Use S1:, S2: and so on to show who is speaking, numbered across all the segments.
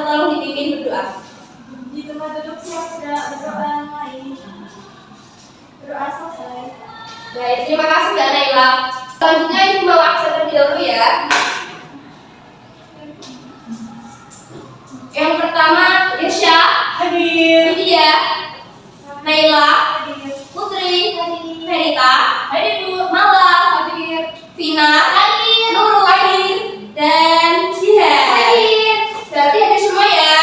S1: tolong dipimpin berdoa.
S2: Di tempat duduk siap sudah berdoa lain. Berdoa selesai.
S1: Baik, terima kasih Mbak Naila. Selanjutnya Ibu mau aksen terlebih dahulu ya. Yang pertama, Irsya,
S2: Hadir.
S1: Lydia, Naila,
S2: Hadir.
S1: Putri,
S2: Hadir.
S1: Verita,
S2: Hadir Bu.
S1: Mala,
S2: Hadir.
S1: Vina, Nurul, dan Jihan. Berarti ada semua ya.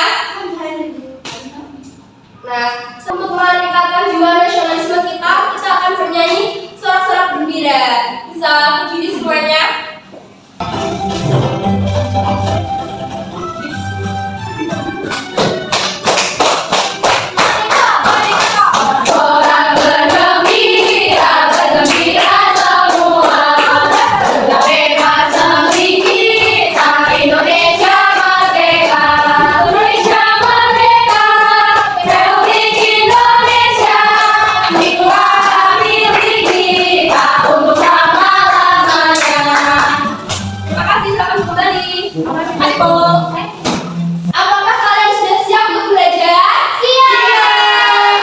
S1: Nah, untuk meningkatkan jiwa nasionalisme kita akan bernyanyi sorak-sorak gembira. Bisa berdiri semuanya. Terima kasih, selamat kembali. Apakah kalian sudah siap untuk belajar? Siap.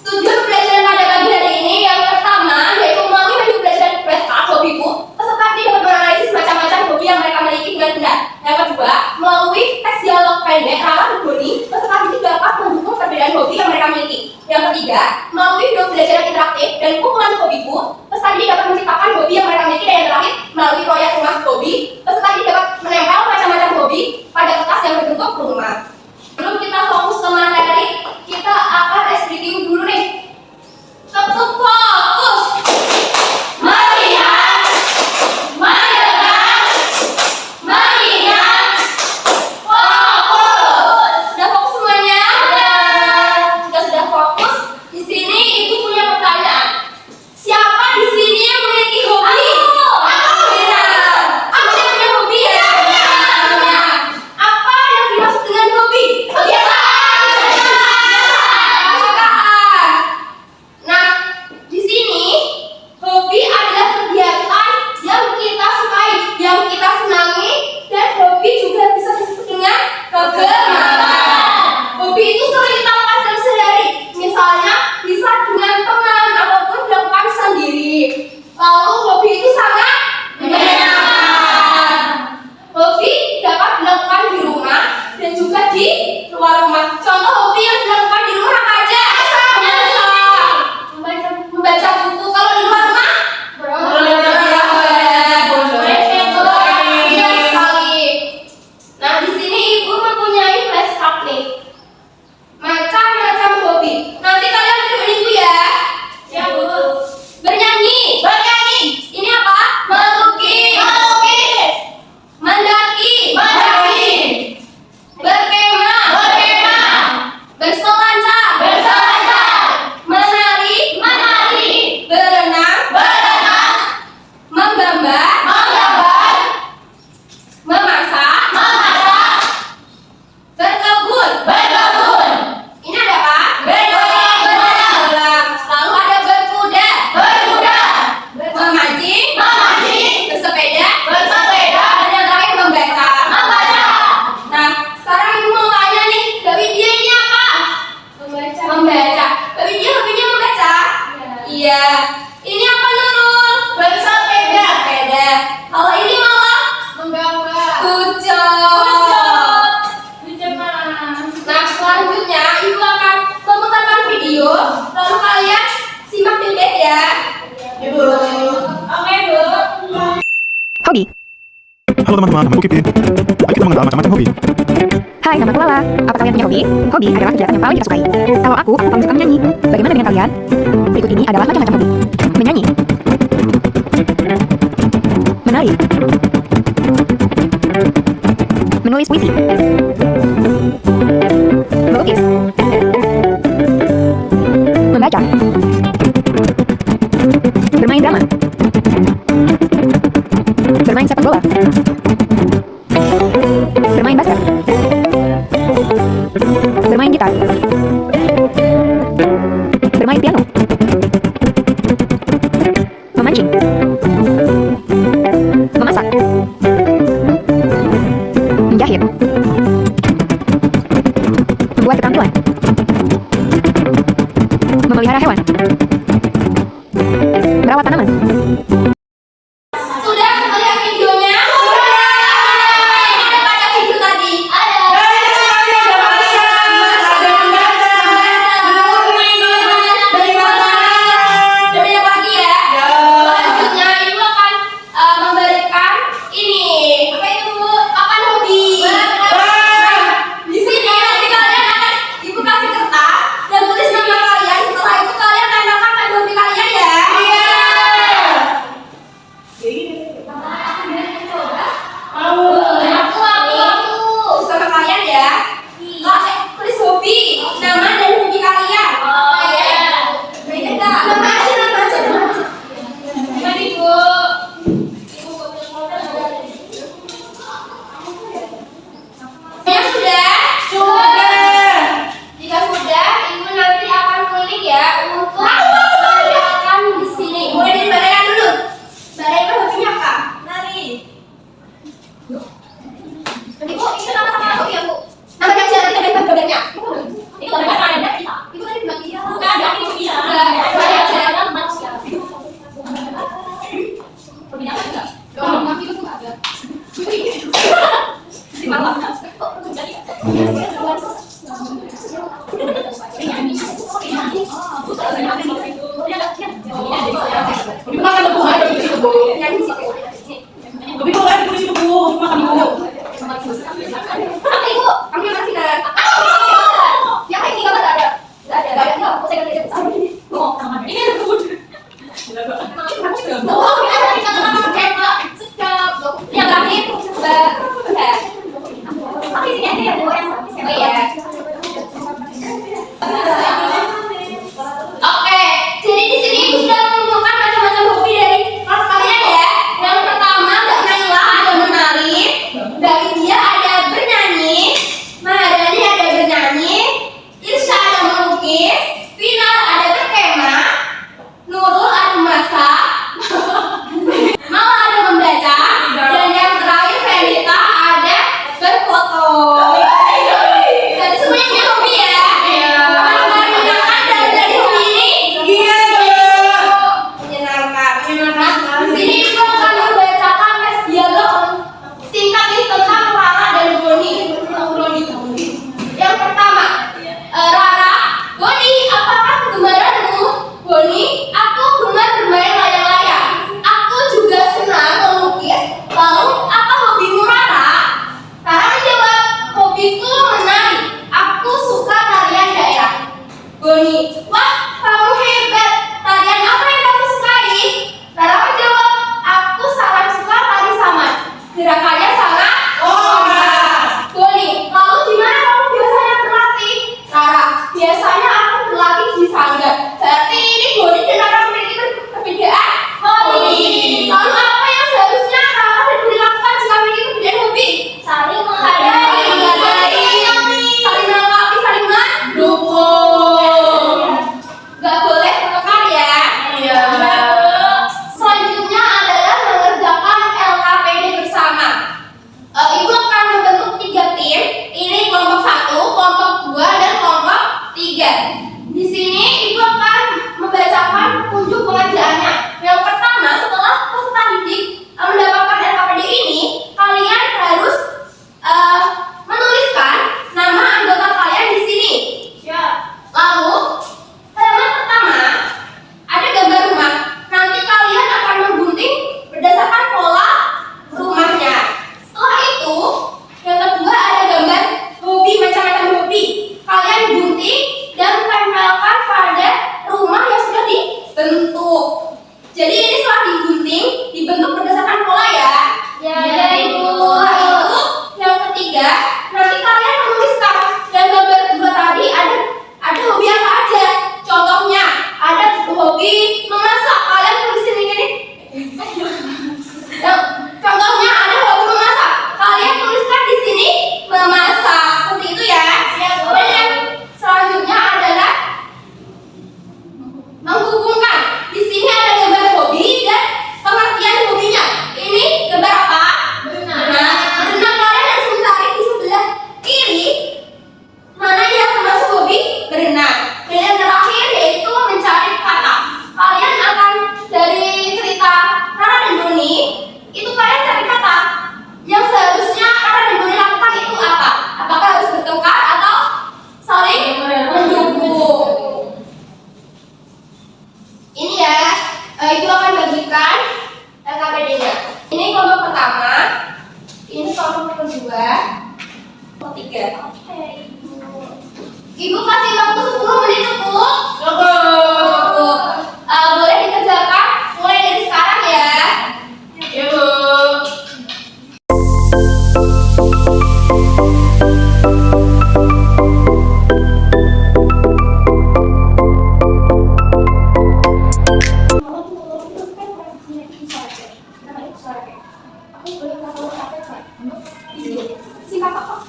S1: Tujuan pembelajaran pada pagi hari ini yang pertama yaitu melalui menu pembelajaran PSK hobiku, peserta dapat menganalisis macam-macam hobi yang mereka miliki dengan benar. Yang kedua, melalui tes dialog pendek ramah berbunyi, peserta didik dapat mendukung perbedaan hobi yang mereka miliki. Yang ketiga, melalui video pembelajaran interaktif dan kumpulan hobiku, peserta didik dapat menciptakan hobi yang mereka miliki. Dan yang terakhir, melalui proyek rumah hobi, peserta didik dapat menempel macam-macam hobi pada kertas yang berbentuk rumah. Sebelum kita fokus ke materi, kita akan review dulu nih. Tetap fokus. Melihat, mendengar, mengingat, fokus. Sudah fokus semuanya? Jika sudah fokus, di sini Ibu punya pertanyaan. Siapa di sini yang memiliki hobi? Aku. Aku yang punya hobi ya. Apa yang dimaksud dengan hobi? Nah, di sini hobi adalah kegiatan yang kita sukai, yang kita senangi, dan hobi juga bisa disebut dengan kegemaran. Hobi itu sering kita lakukan dalam sehari, misalnya bisa dengan teman ataupun dilakukan sendiri. Lalu hobi itu sangat menyenangkan. Hobi dapat dilakukan di rumah dan juga di luar rumah. Contoh hobi yang dilakukan di rumah apa aja? Membaca buku. Kalau di luar rumah? Iya sekali. Nah, di sini Ibu mempunyai flashcard nih. Macam-macam hobi. Nanti kalian beri Ibu ya.
S2: Ya Bu.
S1: Bernyanyi. Ini apa? Melukis. Mendaki. Berkemah. Berselancar. Menari. Berenang. Menggambar. Memasak. Berkebun. Ini ada apa? Berkebun. Lalu ada berkuda. Memancing. Bersepeda. Dan yang terakhir membaca. Nah, sekarang Ibu mau tanya nih, Dewi dia ini apa? Membaca. Dewi dia hobinya membaca? Iya. Ini apa Nurul? Bersepeda. Kalau ini malah good job. Nah, selanjutnya Ibu akan memutarkan video, lalu kalian simak dengan ya. Oke, Bu.
S3: Hobi.
S4: Halo teman-teman, namaku Kipin. Mari kita mengenal macam-macam hobi.
S3: Hai, namaku Lala. Apa kalian punya hobi? Hobi adalah kegiatan yang paling kita sukai. Kalau aku suka menyanyi. Bagaimana dengan kalian? Berikut ini adalah macam-macam hobi. Menyanyi. Menari. Menulis puisi. Melukis. Membaca. Bermain drama. Bermain sepak bola. Bermain basket. Bermain gitar. Bermain piano. Memancing. Memasak. Menjahit.
S1: hobi aku. Nama kajian kita dari gambarnya. Itu gambar ada kita. Itu tadi bilang iya. Bukan ada itu iya. Saya jalan manusia. Hobinya apa enggak? Kalau mati itu enggak ada. Di malam. Oh, jadi.
S2: Tapi kok ada di situ, Bu? Makan dulu.
S1: Ibu, kami masih ada. Ya, ini enggak ada. Enggak ada. Enggak, saya enggak ada. Ini ada kebun. Oh, ini ada di kata-kata cekak, sedap. Yang terakhir, sedap. Tapi sini aja ya, Bu. Oh iya. Oke, jadi di sini ibu sudah mengumpulkan macam-macam hobi dari kelas kalian ya. Yang pertama, Mbak Naila ada menari, Mbak Widya ada bernyanyi, Mahardani ada bernyanyi, Irsya ada melukis, Final ada berkemah, Nurul ada masak, Mala ada membaca, dan yang terakhir Felita ada berfoto. Jadi semuanya punya hobi ya. Menyenangkan dari hobi ini.
S2: Iya,
S1: Menyenangkan. Di sini ibu akan membacakan tes dialog singkat ini tentang Rara dan Boni. Yang pertama, Rara, Boni, apakah kegemaranmu? Boni, aku gemar bermain layang-layang. Aku juga senang melukis. Lalu, apa hobimu, Rara? Rara menjawab, hobiku menari. Aku suka tarian daerah. Boni, wah, kamu hebat. Tarian apa yang kamu sukai? Rara menjawab, aku sangat suka tari saman. Gerakannya sangat Boni, lalu di mana kamu biasanya berlatih? Rara, biasanya aku berlatih di sanggar. Berarti ini Boni dan Rara memiliki perbedaan hobi. Lalu apa yang seharusnya Rara dan Boni lakukan jika memiliki perbedaan hobi? Saling menghargai, saling melengkapi, saling mendukung. Gak boleh bertengkar ya.
S2: Iya.
S1: Selanjutnya adalah mengerjakan LKPD bersama. Ibu akan membentuk 3 tim. Ini kelompok 1, kelompok 2, dan kelompok 3. Di sini ibu akan membacakan petunjuk pengerjaannya. Yang pertama, setelah peserta didik mendapatkan LKPD ini, kalian harus menuliskan nama anggota kalian di sini. Lalu, halaman pertama ada gambar rumah. Nanti kalian akan menggunting berdasarkan pola rumahnya. Setelah itu, yang kedua ada gambar hobi, macam-macam hobi. Kalian gunting dan tempelkan pada rumah yang sudah dibentuk. Jadi ini setelah digunting, dibentuk berdasarkan pola ya. Ya, Ibu. Setelah itu, yang ketiga, nanti kalian menuliskan dan gambar kedua tadi ada hobi apa aja. Contohnya, ada hobi memasak. Kalian tulisin ini. Contohnya ada hobi memasak. Kalian tuliskan di sini memasak. Seperti itu ya. Dan yang selanjutnya adalah menghubungkan. Di sini ada gambar hobi dan pengertian hobinya. Ini gambar apa? Berenang. Berenang, kalian harus mencari di sebelah kiri mana yang termasuk hobi berenang. Dan yang terakhir yaitu mencari kata. Kalian akan dari cerita Rara dan Boni, itu kalian cari kata yang seharusnya Rara dan Boni lakukan itu apa? Apakah harus bertengkar atau saling mendukung? Ini ya, Ibu akan bagikan LKPD-nya. Ini kelompok pertama, ini kelompok kedua, kelompok 3. Ibu kasih waktu 10 menit cukup? Cukup. Boleh dikerjakan mulai dari sekarang ya.
S2: Iya, Bu.
S1: Singkat apa?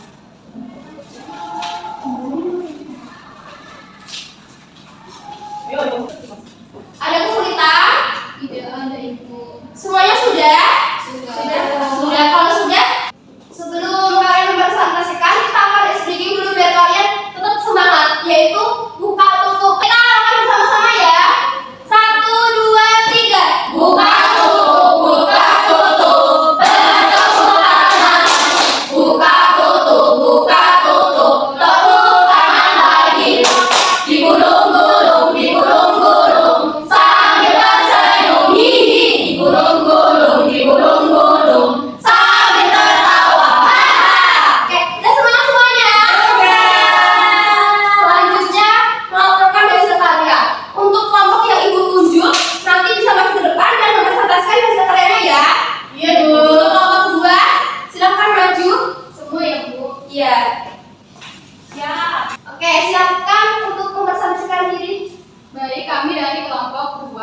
S1: Iya.
S2: Ya.
S1: Oke, siapkan untuk mempresentasikan diri.
S2: Baik, kami dari kelompok 2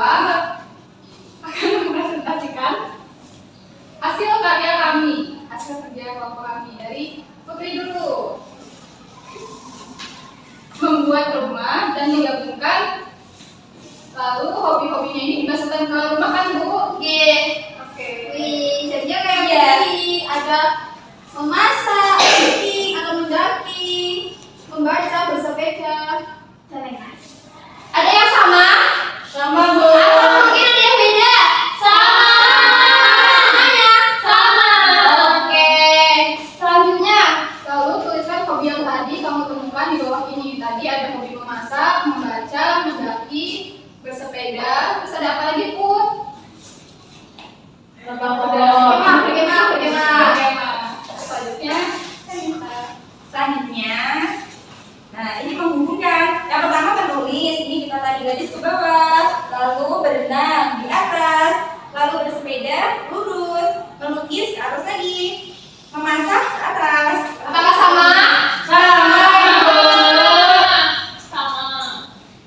S2: akan mempresentasikan hasil karya kami, hasil kerja kelompok kami. Dari Putri dulu. Membuat rumah dan menggabungkan. Lalu hobi-hobinya ini dimasukkan ke rumah kan, Bu?
S1: Oke.
S2: Oke.
S1: Wih, jadinya kayak
S2: Iya.
S1: gini. Ada memasak, cooking, atau mendaki, membaca, bersepeda, dan lain-lain. Ada yang sama?
S2: Sama, Bu.
S1: Atau mungkin ada yang beda? Sama. Semuanya? Sama. Oke. Selanjutnya,
S2: Lalu tuliskan hobi yang tadi kamu temukan di bawah ini. Tadi ada hobi memasak, membaca, mendaki, bersepeda. Terus ada apa lagi, Put?
S1: Bergema.
S2: Selanjutnya,
S3: Selanjutnya, nah ini menghubungkan. Yang pertama menulis, ini kita tadi garis ke bawah, lalu berenang di atas, lalu bersepeda lurus, melukis ke atas lagi, memasak ke atas.
S1: Apakah sama?
S2: sama.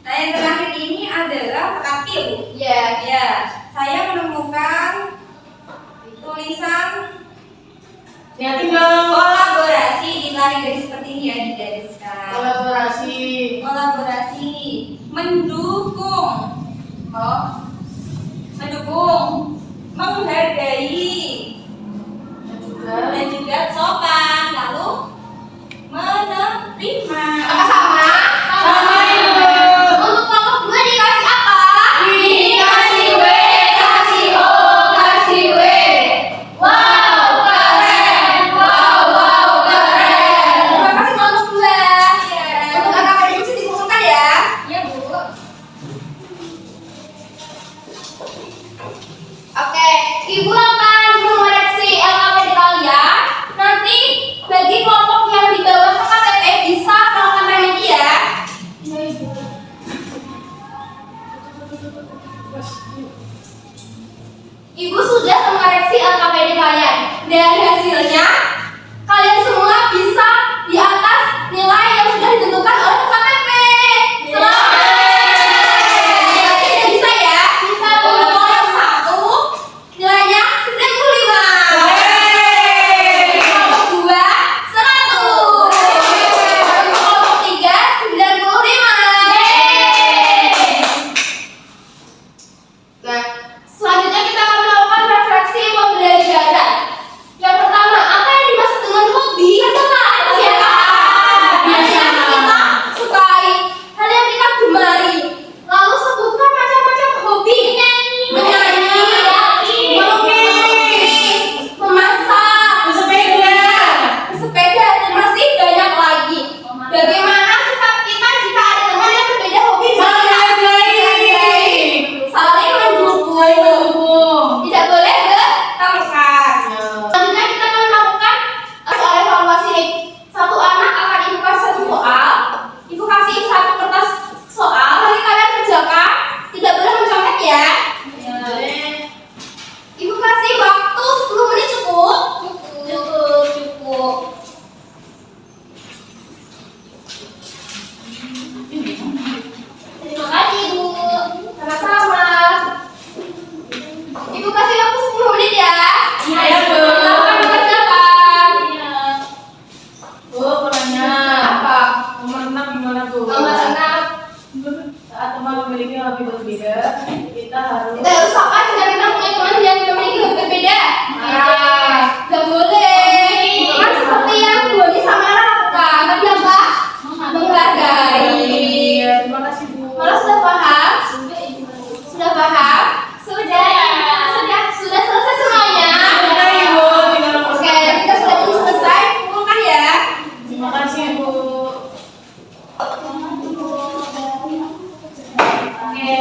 S3: Nah yang terakhir ini adalah pekatil.
S1: Iya.
S3: Ya, saya menemukan tulisan
S2: Ya, tinggal
S3: kolaborasi di tarik garis seperti ini ya, digariskan.
S2: kolaborasi.
S3: Kolaborasi mendukung, mendukung, menghargai, dan juga sopan, lalu menerima.
S1: Apakah sama?
S2: Sama, Ibu.
S1: Untuk kelompok 2 dikasih apa?
S2: Dikasih W,
S1: kasih O, kasih W. Wow, keren. Wow, keren. Terima kasih kelompok 2. Untuk kakak adik bisa dikumpulkan ya.
S3: Ya Bu.
S1: Oke, Ibu akan mengoreksi LKPD kalian. Nanti bagi kelompok yang di bawah KKP bisa melakukan remedi ya.
S2: Iya, Ibu.
S1: Ibu sudah mengoreksi LKPD kalian. Dari hasilnya, kalian semua bisa di atas nilai yang sudah ditentukan oleh KKP. Selamat. Berarti udah bisa ya? Bisa. Untuk yang 1, nilainya 95. Kelompok 2, 100. Untuk kelompok 3, 95. Nah, selanjutnya kita akan melakukan refleksi pembelajaran. Yang pertama, apa yang dimaksud dengan hobi? Kesukaan siapa? Hal yang kita sukai, hal yang kita gemari. Lalu sebutkan macam-macam hobi. Menyanyi, melukis, memasak, bersepeda, dan masih banyak lagi. Bagaimana sikap kita jika ada teman yang berbeda hobi? Saling mendukung. Tidak boleh bertengkar. Selanjutnya kita akan melakukan soal evaluasi. Satu anak akan ibu kasih 1 soal, ibu kasih 1 kertas soal, nanti kalian kerjakan. Tidak boleh mencontek ya. Ibu kasih waktu 10 menit cukup. Cukup. Terima kasih Ibu. Sama-sama. Ibu kasih waktu 10 menit ya.
S2: Iya, Bu.
S1: Silakan dikerjakan.
S2: Bu, mau nanya.
S1: Apa?
S2: Nomor 6 gimana, Bu?
S1: Nomor 6.
S2: Saat teman memiliki hobi berbeda, kita harus
S1: Kita harus apa jika kita punya teman yang memiliki hobi berbeda?
S2: Ah.
S1: Gak boleh. Kan seperti yang Boni sama Nara lakukan. Tapi apa? Menghargai.
S2: Terima kasih, Bu.
S1: Kalau sudah paham? Sudah paham? Sudah selesai semuanya.
S2: Sudah, Ibu. Tinggal nomor
S1: Oke,
S2: 1.
S1: kita sudah selesai. Kumpulkan ya.
S2: Terima kasih, Bu.
S1: Oke.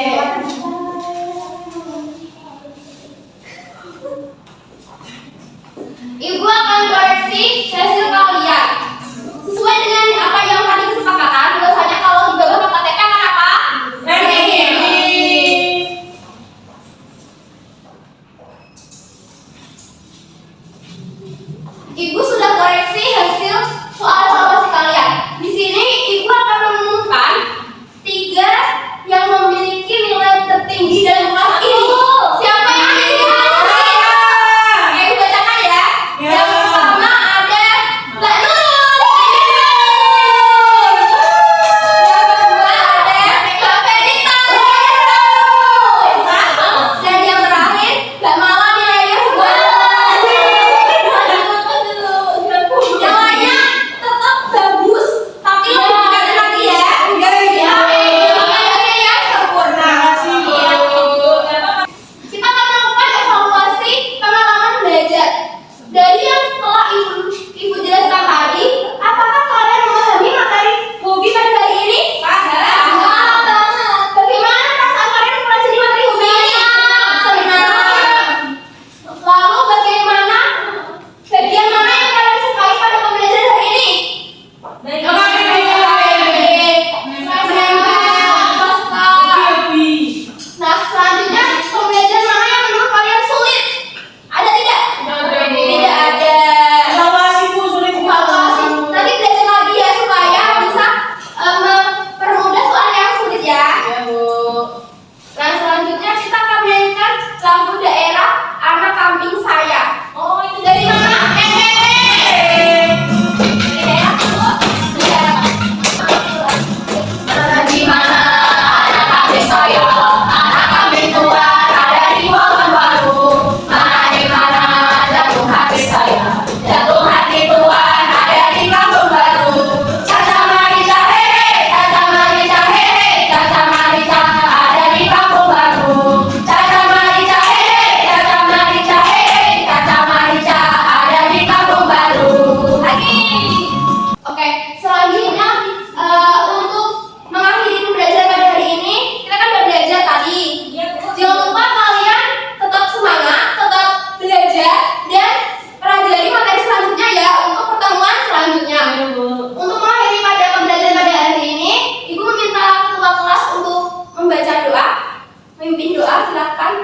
S1: silakan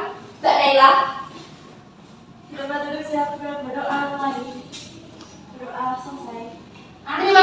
S1: Mbak Naila.
S3: Berdoa dulu siap berdoa mulai. Berdoa selesai.
S1: Terima